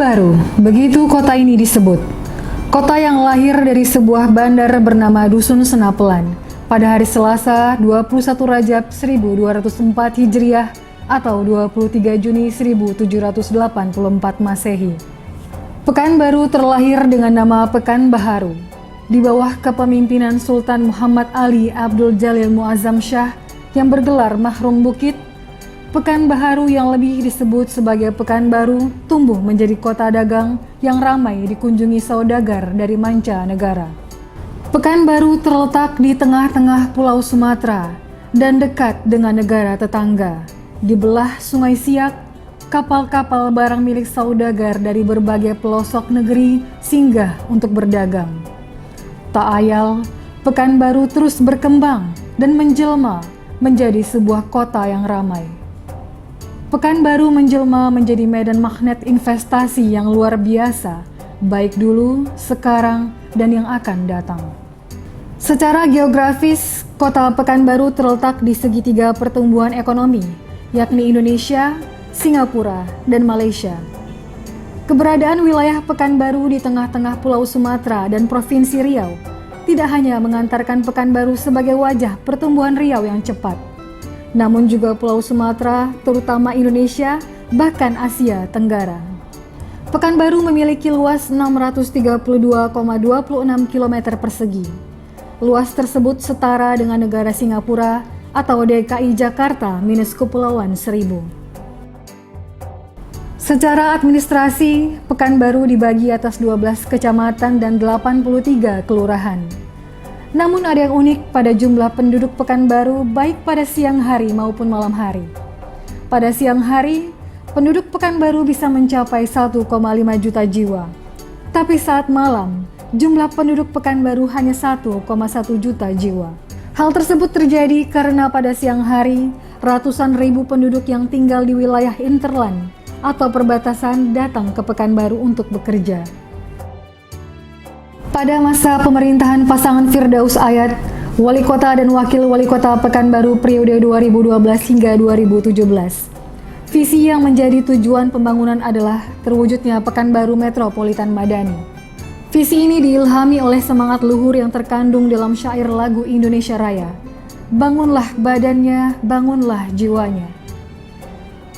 Pekanbaru, begitu kota ini disebut. Kota yang lahir dari sebuah bandar bernama Dusun Senapelan pada hari Selasa 21 Rajab 1204 Hijriah atau 23 Juni 1784 Masehi. Pekanbaru terlahir dengan nama Pekanbaharu di bawah kepemimpinan Sultan Muhammad Ali Abdul Jalil Muazzam Shah yang bergelar Mahrum Bukit. Pekanbaharu yang lebih disebut sebagai Pekanbaru tumbuh menjadi kota dagang yang ramai dikunjungi saudagar dari mancanegara. Pekanbaru terletak di tengah-tengah Pulau Sumatera dan dekat dengan negara tetangga. Di belah Sungai Siak, kapal-kapal barang milik saudagar dari berbagai pelosok negeri singgah untuk berdagang. Tak ayal, Pekanbaru terus berkembang dan menjelma menjadi sebuah kota yang ramai. Pekanbaru menjelma menjadi medan magnet investasi yang luar biasa, baik dulu, sekarang, dan yang akan datang. Secara geografis, kota Pekanbaru terletak di segitiga pertumbuhan ekonomi, yakni Indonesia, Singapura, dan Malaysia. Keberadaan wilayah Pekanbaru di tengah-tengah Pulau Sumatera dan Provinsi Riau tidak hanya mengantarkan Pekanbaru sebagai wajah pertumbuhan Riau yang cepat, namun juga Pulau Sumatera, terutama Indonesia, bahkan Asia Tenggara. Pekanbaru memiliki luas 632,26 km persegi. Luas tersebut setara dengan negara Singapura atau DKI Jakarta minus Kepulauan Seribu. Secara administrasi, Pekanbaru dibagi atas 12 kecamatan dan 83 kelurahan. Namun ada yang unik pada jumlah penduduk Pekanbaru baik pada siang hari maupun malam hari. Pada siang hari, penduduk Pekanbaru bisa mencapai 1,5 juta jiwa. Tapi saat malam, jumlah penduduk Pekanbaru hanya 1,1 juta jiwa. Hal tersebut terjadi karena pada siang hari, ratusan ribu penduduk yang tinggal di wilayah interland atau perbatasan datang ke Pekanbaru untuk bekerja. Pada masa pemerintahan pasangan Firdaus Ayat, Wali Kota dan Wakil Wali Kota Pekanbaru periode 2012 hingga 2017, visi yang menjadi tujuan pembangunan adalah terwujudnya Pekanbaru Metropolitan Madani. Visi ini diilhami oleh semangat luhur yang terkandung dalam syair lagu Indonesia Raya, "Bangunlah badannya, bangunlah jiwanya."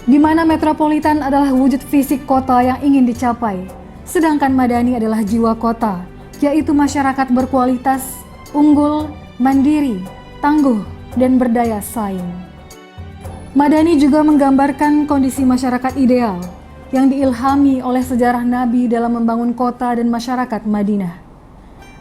Di mana metropolitan adalah wujud fisik kota yang ingin dicapai, sedangkan Madani adalah jiwa kota, yaitu masyarakat berkualitas, unggul, mandiri, tangguh, dan berdaya saing. Madani juga menggambarkan kondisi masyarakat ideal yang diilhami oleh sejarah Nabi dalam membangun kota dan masyarakat Madinah.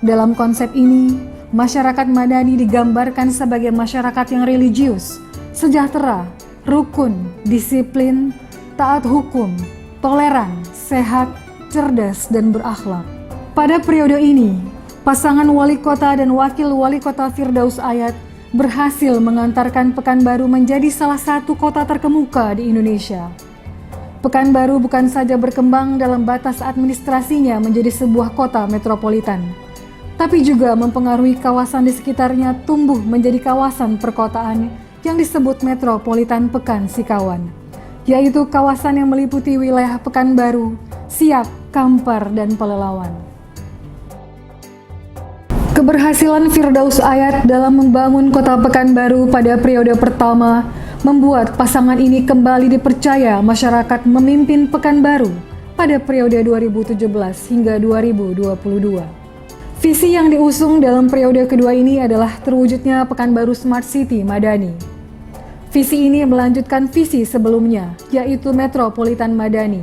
Dalam konsep ini, masyarakat Madani digambarkan sebagai masyarakat yang religius, sejahtera, rukun, disiplin, taat hukum, toleran, sehat, cerdas, dan berakhlak. Pada periode ini, pasangan wali kota dan wakil wali kota Firdaus Ayat berhasil mengantarkan Pekanbaru menjadi salah satu kota terkemuka di Indonesia. Pekanbaru bukan saja berkembang dalam batas administrasinya menjadi sebuah kota metropolitan, tapi juga mempengaruhi kawasan di sekitarnya tumbuh menjadi kawasan perkotaan yang disebut Metropolitan Pekan Sikawan, yaitu kawasan yang meliputi wilayah Pekanbaru, Siak, Kampar, dan Pelelawan. Keberhasilan Firdaus Ayat dalam membangun kota Pekanbaru pada periode pertama membuat pasangan ini kembali dipercaya masyarakat memimpin Pekanbaru pada periode 2017 hingga 2022. Visi yang diusung dalam periode kedua ini adalah terwujudnya Pekanbaru Smart City Madani. Visi ini melanjutkan visi sebelumnya, yaitu Metropolitan Madani.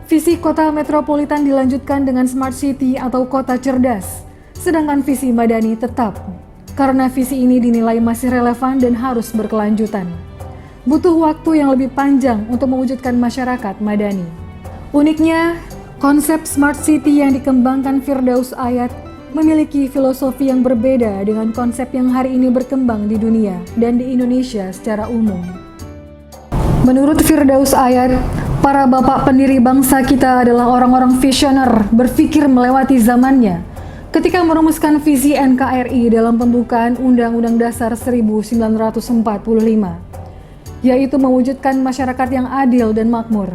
Visi kota metropolitan dilanjutkan dengan Smart City atau kota cerdas, sedangkan visi Madani tetap, karena visi ini dinilai masih relevan dan harus berkelanjutan. Butuh waktu yang lebih panjang untuk mewujudkan masyarakat Madani. Uniknya, konsep Smart City yang dikembangkan Firdaus Ayat memiliki filosofi yang berbeda dengan konsep yang hari ini berkembang di dunia dan di Indonesia secara umum. Menurut Firdaus Ayat, para bapak pendiri bangsa kita adalah orang-orang visioner, berpikir melewati zamannya, ketika merumuskan visi NKRI dalam pembukaan Undang-Undang Dasar 1945, yaitu mewujudkan masyarakat yang adil dan makmur.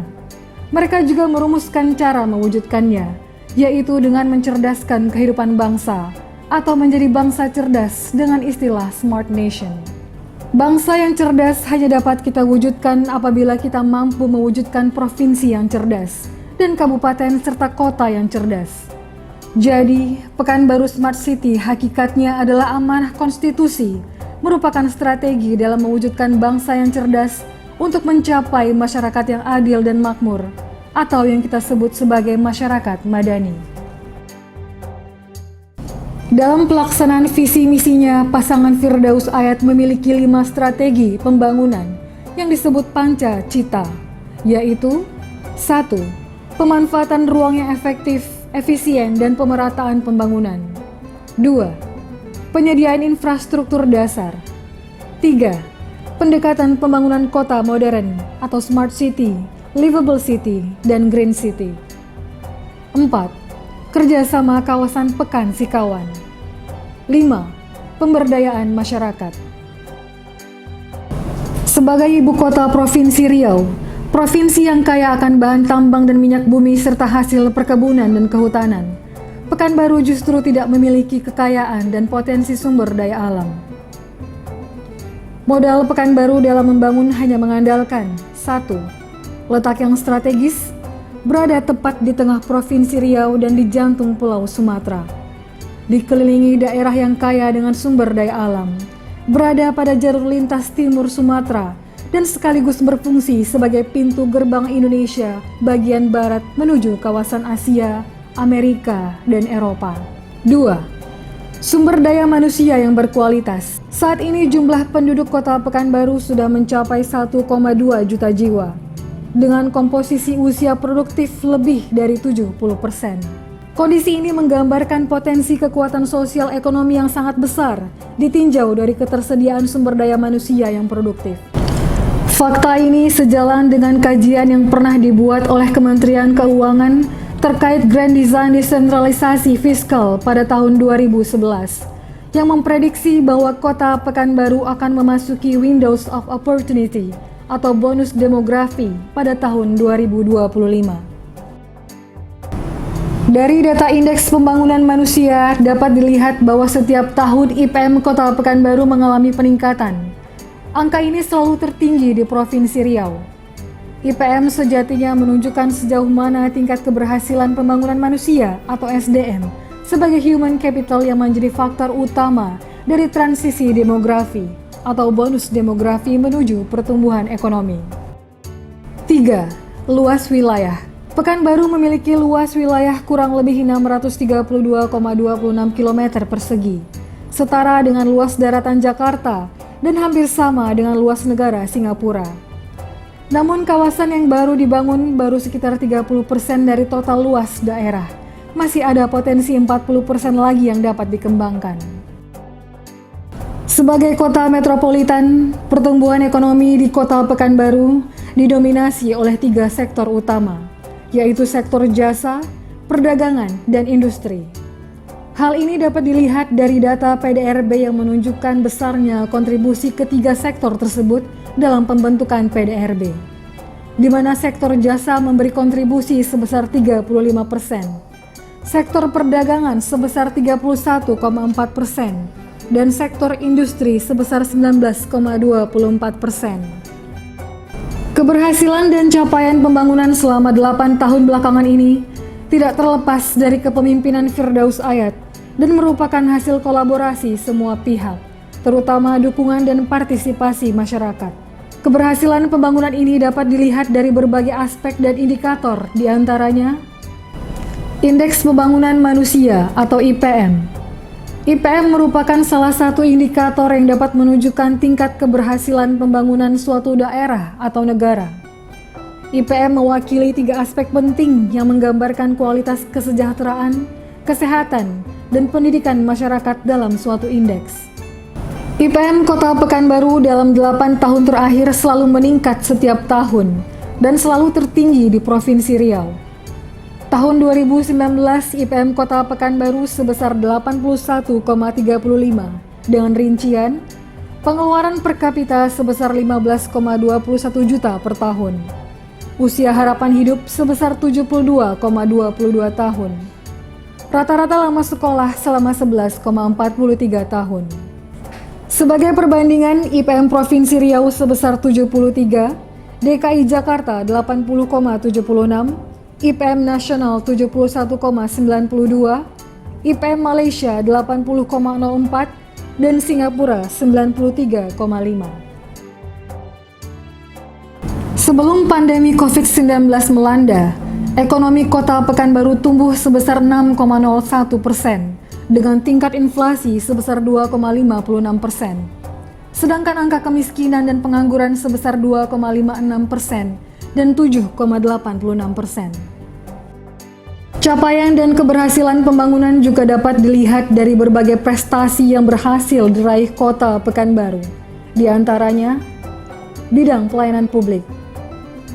Mereka juga merumuskan cara mewujudkannya, yaitu dengan mencerdaskan kehidupan bangsa atau menjadi bangsa cerdas dengan istilah Smart Nation. Bangsa yang cerdas hanya dapat kita wujudkan apabila kita mampu mewujudkan provinsi yang cerdas dan kabupaten serta kota yang cerdas. Jadi, Pekanbaru Smart City hakikatnya adalah amanah konstitusi, merupakan strategi dalam mewujudkan bangsa yang cerdas untuk mencapai masyarakat yang adil dan makmur, atau yang kita sebut sebagai masyarakat madani. Dalam pelaksanaan visi misinya, pasangan Firdaus Ayat memiliki 5 strategi pembangunan yang disebut Panca Cita, yaitu 1. Pemanfaatan ruang yang efektif, efisien, dan pemerataan pembangunan. 2. Penyediaan infrastruktur dasar. 3. Pendekatan pembangunan kota modern atau Smart City, Livable City, dan Green City. 4. Kerjasama kawasan Pekan Sikawan. 5. Pemberdayaan masyarakat. Sebagai ibu kota Provinsi Riau, provinsi yang kaya akan bahan tambang dan minyak bumi serta hasil perkebunan dan kehutanan, Pekanbaru justru tidak memiliki kekayaan dan potensi sumber daya alam. Modal Pekanbaru dalam membangun hanya mengandalkan 1. Letak yang strategis, berada tepat di tengah Provinsi Riau dan di jantung Pulau Sumatera. Dikelilingi daerah yang kaya dengan sumber daya alam, berada pada jalur lintas timur Sumatera, dan sekaligus berfungsi sebagai pintu gerbang Indonesia bagian barat menuju kawasan Asia, Amerika, dan Eropa. 2. Sumber daya manusia yang berkualitas. Saat ini jumlah penduduk kota Pekanbaru sudah mencapai 1,2 juta jiwa, dengan komposisi usia produktif lebih dari 70%. Kondisi ini menggambarkan potensi kekuatan sosial ekonomi yang sangat besar, ditinjau dari ketersediaan sumber daya manusia yang produktif. Fakta ini sejalan dengan kajian yang pernah dibuat oleh Kementerian Keuangan terkait Grand Design Desentralisasi Fiskal pada tahun 2011 yang memprediksi bahwa kota Pekanbaru akan memasuki Windows of Opportunity atau bonus demografi pada tahun 2025. Dari data Indeks Pembangunan Manusia dapat dilihat bahwa setiap tahun IPM Kota Pekanbaru mengalami peningkatan. Angka ini selalu tertinggi di Provinsi Riau. IPM sejatinya menunjukkan sejauh mana tingkat keberhasilan pembangunan manusia atau SDM sebagai human capital yang menjadi faktor utama dari transisi demografi atau bonus demografi menuju pertumbuhan ekonomi. 3. Luas wilayah. Pekanbaru memiliki luas wilayah kurang lebih 632,26 km persegi, setara dengan luas daratan Jakarta dan hampir sama dengan luas negara Singapura. Namun kawasan yang baru dibangun baru sekitar 30% dari total luas daerah. Masih ada potensi 40% lagi yang dapat dikembangkan. Sebagai kota metropolitan, pertumbuhan ekonomi di kota Pekanbaru didominasi oleh 3 sektor utama, yaitu sektor jasa, perdagangan, dan industri. Hal ini dapat dilihat dari data PDRB yang menunjukkan besarnya kontribusi ketiga sektor tersebut dalam pembentukan PDRB, di mana sektor jasa memberi kontribusi sebesar 35%, sektor perdagangan sebesar 31,4%, dan sektor industri sebesar 19,24%. Keberhasilan dan capaian pembangunan selama 8 tahun belakangan ini tidak terlepas dari kepemimpinan Firdaus Ayat dan merupakan hasil kolaborasi semua pihak, terutama dukungan dan partisipasi masyarakat. Keberhasilan pembangunan ini dapat dilihat dari berbagai aspek dan indikator, diantaranya Indeks Pembangunan Manusia atau IPM. IPM merupakan salah satu indikator yang dapat menunjukkan tingkat keberhasilan pembangunan suatu daerah atau negara. IPM mewakili 3 aspek penting yang menggambarkan kualitas kesejahteraan, kesehatan, dan pendidikan masyarakat dalam suatu indeks. IPM Kota Pekanbaru dalam 8 tahun terakhir selalu meningkat setiap tahun dan selalu tertinggi di Provinsi Riau. Tahun 2019, IPM Kota Pekanbaru sebesar 81,35 dengan rincian pengeluaran per kapita sebesar 15,21 juta per tahun. Usia harapan hidup sebesar 72,22 tahun. Rata-rata lama sekolah selama 11,43 tahun. Sebagai perbandingan, IPM Provinsi Riau sebesar 73, DKI Jakarta 80,76, IPM Nasional 71,92, IPM Malaysia 80,04, dan Singapura 93,5. Sebelum pandemi COVID-19 melanda, ekonomi Kota Pekanbaru tumbuh sebesar 6,01% dengan tingkat inflasi sebesar 2,56%. Sedangkan angka kemiskinan dan pengangguran sebesar 2,56% dan 7,86%. Capaian dan keberhasilan pembangunan juga dapat dilihat dari berbagai prestasi yang berhasil diraih Kota Pekanbaru. Di antaranya, bidang pelayanan publik.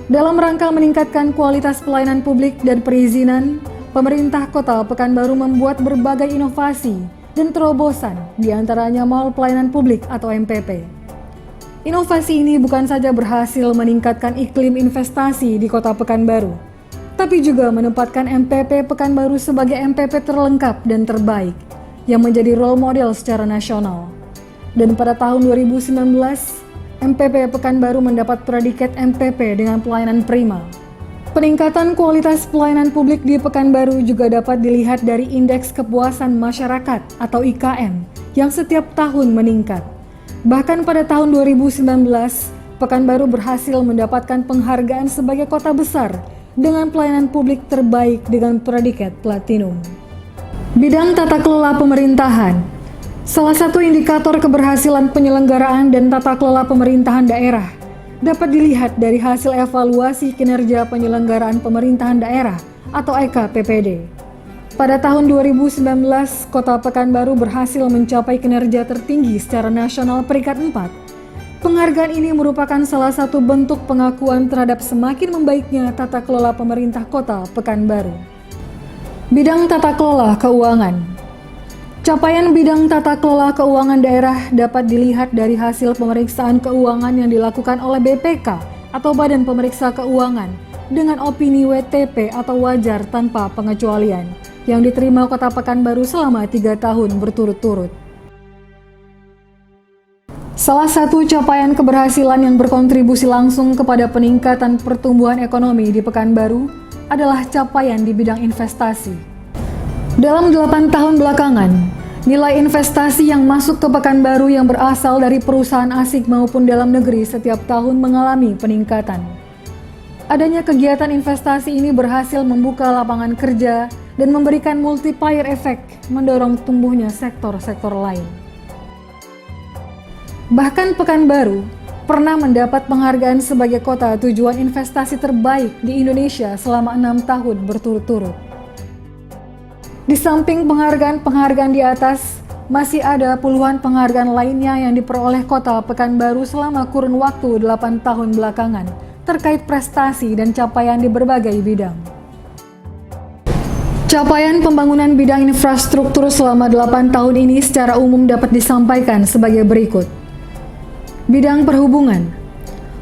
Dalam rangka meningkatkan kualitas pelayanan publik dan perizinan, pemerintah Kota Pekanbaru membuat berbagai inovasi dan terobosan, di antaranya Mall Pelayanan Publik atau MPP. Inovasi ini bukan saja berhasil meningkatkan iklim investasi di Kota Pekanbaru, tapi juga menempatkan MPP Pekanbaru sebagai MPP terlengkap dan terbaik yang menjadi role model secara nasional. Dan pada tahun 2019, MPP Pekanbaru mendapat predikat MPP dengan pelayanan prima. Peningkatan kualitas pelayanan publik di Pekanbaru juga dapat dilihat dari Indeks Kepuasan Masyarakat atau IKM yang setiap tahun meningkat. Bahkan pada tahun 2019, Pekanbaru berhasil mendapatkan penghargaan sebagai kota besar dengan pelayanan publik terbaik dengan predikat Platinum. Bidang tata kelola pemerintahan. Salah satu indikator keberhasilan penyelenggaraan dan tata kelola pemerintahan daerah dapat dilihat dari hasil evaluasi kinerja penyelenggaraan pemerintahan daerah atau EKPPD. Pada tahun 2019, Kota Pekanbaru berhasil mencapai kinerja tertinggi secara nasional peringkat 4. Penghargaan ini merupakan salah satu bentuk pengakuan terhadap semakin membaiknya tata kelola pemerintah Kota Pekanbaru. Bidang tata kelola keuangan. Capaian bidang tata kelola keuangan daerah dapat dilihat dari hasil pemeriksaan keuangan yang dilakukan oleh BPK atau Badan Pemeriksa Keuangan dengan opini WTP atau wajar tanpa pengecualian yang diterima Kota Pekanbaru selama 3 tahun berturut-turut. Salah satu capaian keberhasilan yang berkontribusi langsung kepada peningkatan pertumbuhan ekonomi di Pekanbaru adalah capaian di bidang investasi. Dalam 8 tahun belakangan, nilai investasi yang masuk ke Pekanbaru yang berasal dari perusahaan asing maupun dalam negeri setiap tahun mengalami peningkatan. Adanya kegiatan investasi ini berhasil membuka lapangan kerja dan memberikan multiplier effect, mendorong tumbuhnya sektor-sektor lain. Bahkan Pekanbaru pernah mendapat penghargaan sebagai kota tujuan investasi terbaik di Indonesia selama 6 tahun berturut-turut. Di samping penghargaan-penghargaan di atas, masih ada puluhan penghargaan lainnya yang diperoleh Kota Pekanbaru selama kurun waktu 8 tahun belakangan terkait prestasi dan capaian di berbagai bidang. Capaian pembangunan bidang infrastruktur selama 8 tahun ini secara umum dapat disampaikan sebagai berikut. Bidang perhubungan.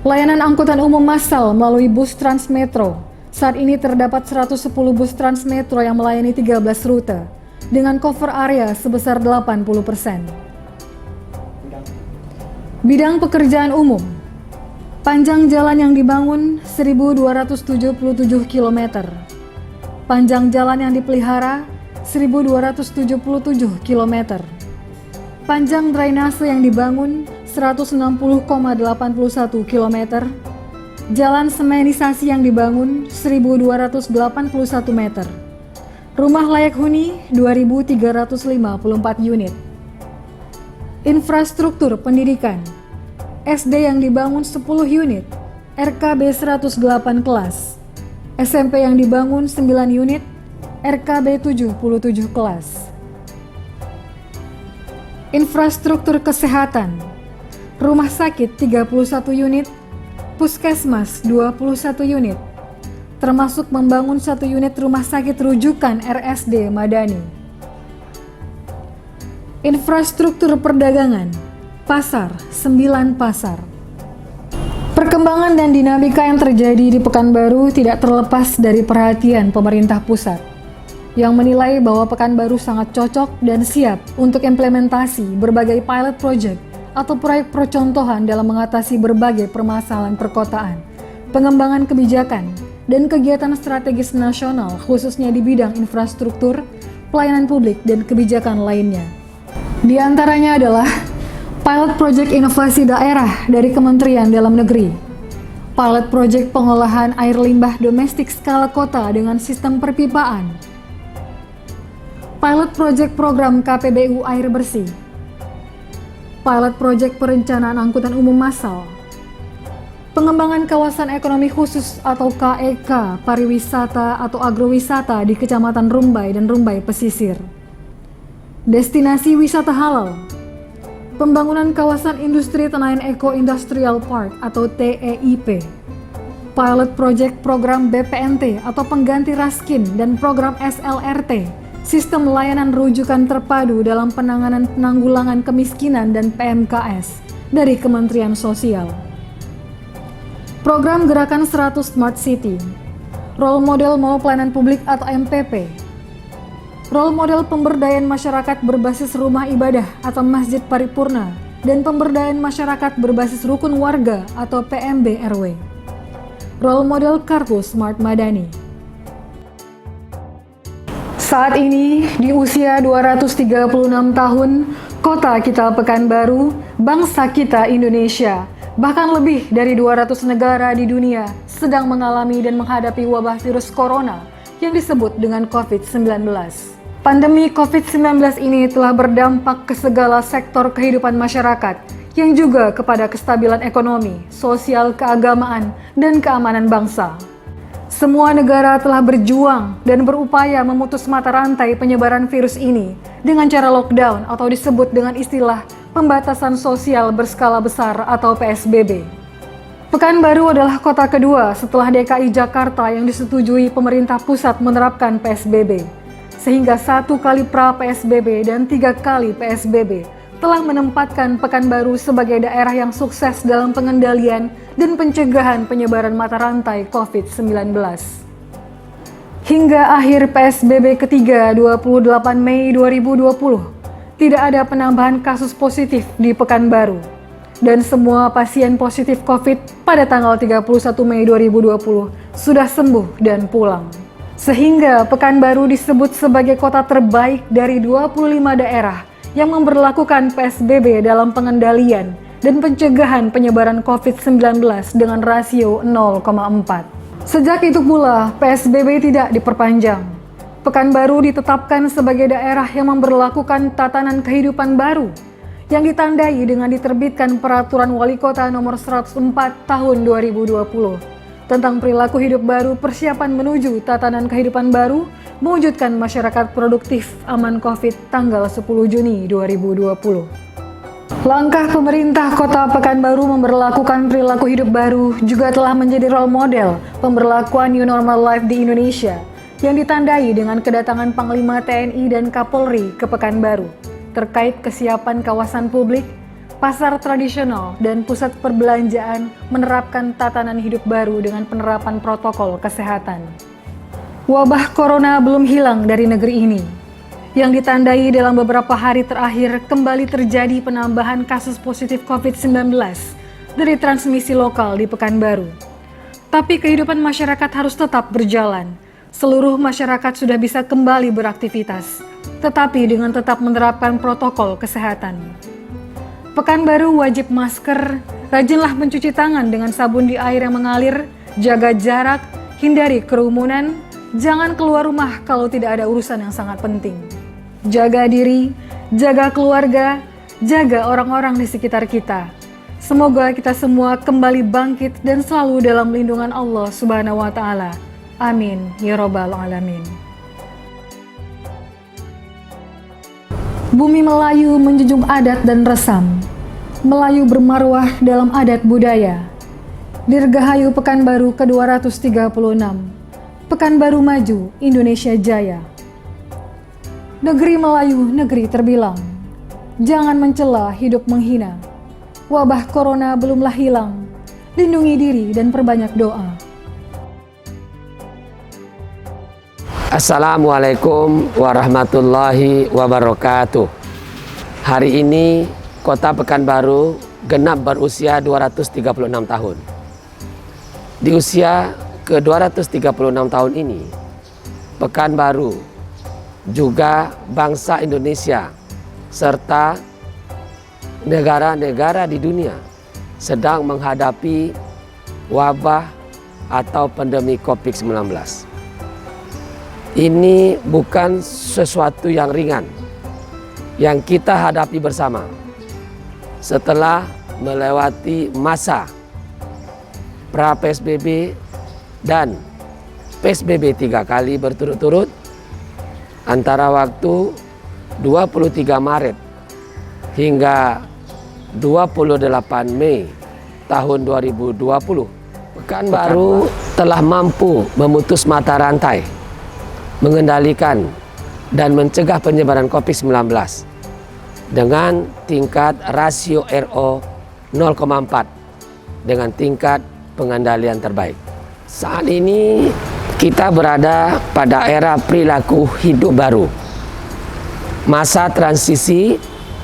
Layanan angkutan umum massal melalui bus Transmetro. Saat ini terdapat 110 bus Transmetro yang melayani 13 rute dengan cover area sebesar 80%. Bidang pekerjaan umum. Panjang jalan yang dibangun 1.277 km. Panjang jalan yang dipelihara 1.277 km. Panjang drainase yang dibangun 160,81 km. Jalan semenisasi yang dibangun 1.281 meter. Rumah layak huni 2.354 unit. Infrastruktur pendidikan. SD yang dibangun 10 unit, RKB 108 kelas. SMP yang dibangun 9 unit, RKB 77 kelas. Infrastruktur kesehatan. Rumah sakit 31 unit, Puskesmas 21 unit, termasuk membangun 1 unit rumah sakit rujukan RSD Madani. Infrastruktur perdagangan, pasar 9 pasar. Perkembangan Perkembangan dan dinamika yang terjadi di Pekanbaru tidak terlepas dari perhatian pemerintah pusat, yang menilai bahwa Pekanbaru sangat cocok dan siap untuk implementasi berbagai pilot project atau proyek percontohan dalam mengatasi berbagai permasalahan perkotaan, pengembangan kebijakan, dan kegiatan strategis nasional khususnya di bidang infrastruktur, pelayanan publik, dan kebijakan lainnya. Di antaranya adalah Pilot Project Inovasi Daerah dari Kementerian Dalam Negeri, Pilot Project Pengolahan Air Limbah Domestik Skala Kota dengan Sistem Perpipaan, Pilot Project Program KPBU Air Bersih, Pilot Project Perencanaan Angkutan Umum Massal, Pengembangan Kawasan Ekonomi Khusus atau KEK Pariwisata atau Agrowisata di Kecamatan Rumbai dan Rumbai Pesisir, Destinasi Wisata Halal, Pembangunan Kawasan Industri Tenayan Eko Industrial Park atau TEIP, Pilot Project Program BPNT atau Pengganti Raskin dan Program SLRT, Sistem Layanan Rujukan Terpadu dalam Penanggulangan Kemiskinan dan PMKS dari Kementerian Sosial. Program Gerakan 100 Smart City, Role Model Mall Pelayanan Publik atau MPP, Role Model Pemberdayaan Masyarakat Berbasis Rumah Ibadah atau Masjid Paripurna, dan Pemberdayaan Masyarakat Berbasis Rukun Warga atau PMB-RW. Role Model Kartu Smart Madani. Saat ini, di usia 236 tahun, kota kita Pekanbaru, bangsa kita Indonesia, bahkan lebih dari 200 negara di dunia sedang mengalami dan menghadapi wabah virus corona yang disebut dengan COVID-19. Pandemi COVID-19 ini telah berdampak ke segala sektor kehidupan masyarakat, yang juga kepada kestabilan ekonomi, sosial, keagamaan, dan keamanan bangsa. Semua negara telah berjuang dan berupaya memutus mata rantai penyebaran virus ini dengan cara lockdown atau disebut dengan istilah pembatasan sosial berskala besar atau PSBB. Pekanbaru adalah kota kedua setelah DKI Jakarta yang disetujui pemerintah pusat menerapkan PSBB. Sehingga 1 kali pra-PSBB dan 3 kali PSBB telah menempatkan Pekanbaru sebagai daerah yang sukses dalam pengendalian dan pencegahan penyebaran mata rantai COVID-19. Hingga akhir PSBB ketiga 28 Mei 2020, tidak ada penambahan kasus positif di Pekanbaru. Dan semua pasien positif COVID pada tanggal 31 Mei 2020 sudah sembuh dan pulang. Sehingga Pekanbaru disebut sebagai kota terbaik dari 25 daerah yang memberlakukan PSBB dalam pengendalian dan pencegahan penyebaran COVID-19 dengan rasio 0,4. Sejak itu pula, PSBB tidak diperpanjang. Pekanbaru ditetapkan sebagai daerah yang memberlakukan tatanan kehidupan baru yang ditandai dengan diterbitkan Peraturan Wali Kota Nomor 104 Tahun 2020 tentang perilaku hidup baru persiapan menuju tatanan kehidupan baru mewujudkan masyarakat produktif aman COVID tanggal 10 Juni 2020. Langkah pemerintah Kota Pekanbaru memberlakukan perilaku hidup baru juga telah menjadi role model pemberlakuan New Normal Life di Indonesia yang ditandai dengan kedatangan Panglima TNI dan Kapolri ke Pekanbaru terkait kesiapan kawasan publik, pasar tradisional, dan pusat perbelanjaan menerapkan tatanan hidup baru dengan penerapan protokol kesehatan. Wabah corona belum hilang dari negeri ini, yang ditandai dalam beberapa hari terakhir kembali terjadi penambahan kasus positif COVID-19 dari transmisi lokal di Pekanbaru. Tapi kehidupan masyarakat harus tetap berjalan. Seluruh masyarakat sudah bisa kembali beraktivitas, tetapi dengan tetap menerapkan protokol kesehatan. Pekanbaru wajib masker, rajinlah mencuci tangan dengan sabun di air yang mengalir, jaga jarak, hindari kerumunan, jangan keluar rumah kalau tidak ada urusan yang sangat penting. Jaga diri, jaga keluarga, jaga orang-orang di sekitar kita. Semoga kita semua kembali bangkit dan selalu dalam lindungan Allah Subhanahu wa Ta'ala. Amin ya Rabbal Alamin. Bumi Melayu menjunjung adat dan resam. Melayu bermarwah dalam adat budaya. Dirgahayu Pekanbaru ke-236. Pekanbaru maju, Indonesia jaya. Negeri Melayu, negeri terbilang. Jangan mencela hidup menghina. Wabah corona belumlah hilang. lindungi diri dan perbanyak doa. Assalamualaikum warahmatullahi wabarakatuh. Hari ini Kota Pekanbaru genap berusia 236 tahun. Di usia ke-236 tahun ini, Pekanbaru juga bangsa Indonesia serta negara-negara di dunia sedang menghadapi wabah atau pandemi COVID-19. Ini bukan sesuatu yang ringan yang kita hadapi bersama setelah melewati masa pra-PSBB dan PSBB 3 kali berturut-turut antara waktu 23 Maret hingga 28 Mei tahun 2020. Pekanbaru telah mampu memutus mata rantai, mengendalikan dan mencegah penyebaran COVID-19 dengan tingkat rasio RO 0,4 dengan tingkat pengendalian terbaik. Saat ini kita berada pada era perilaku hidup baru, masa transisi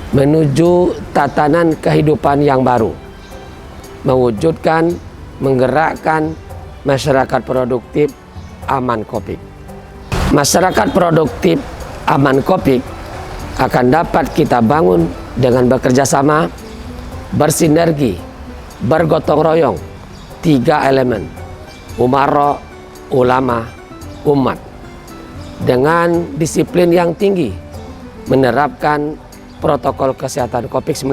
menuju tatanan kehidupan yang baru, mewujudkan, menggerakkan masyarakat produktif aman COVID. Masyarakat produktif aman COVID akan dapat kita bangun dengan bekerja sama, bersinergi, bergotong royong, 3 elemen, umaro, ulama, umat, dengan disiplin yang tinggi, menerapkan protokol kesehatan COVID-19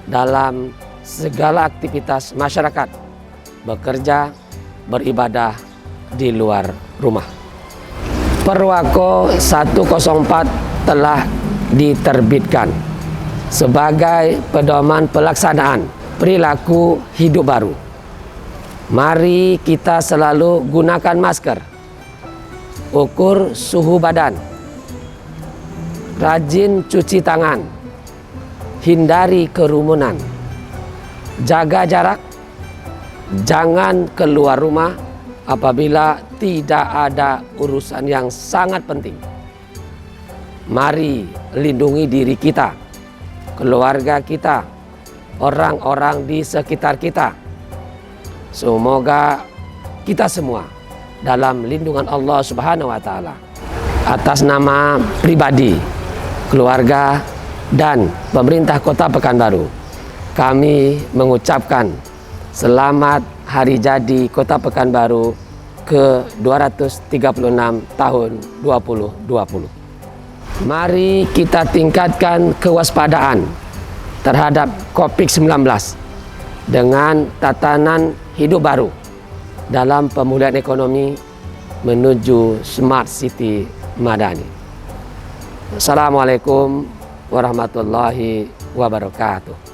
dalam segala aktivitas masyarakat, bekerja, beribadah di luar rumah. Perwako 104 telah diterbitkan sebagai pedoman pelaksanaan perilaku hidup baru. Mari kita selalu gunakan masker, ukur suhu badan, rajin cuci tangan, hindari kerumunan, jaga jarak, jangan keluar rumah apabila tidak ada urusan yang sangat penting. Mari lindungi diri kita, keluarga kita, orang-orang di sekitar kita. Semoga kita semua dalam lindungan Allah Subhanahu wa Ta'ala. Atas nama pribadi, keluarga, dan pemerintah Kota Pekanbaru, kami mengucapkan selamat Hari Jadi Kota Pekanbaru ke-236 tahun 2020. Mari kita tingkatkan kewaspadaan terhadap COVID-19 dengan tatanan hidup baru dalam pemulihan ekonomi menuju Smart City Madani. Assalamualaikum warahmatullahi wabarakatuh.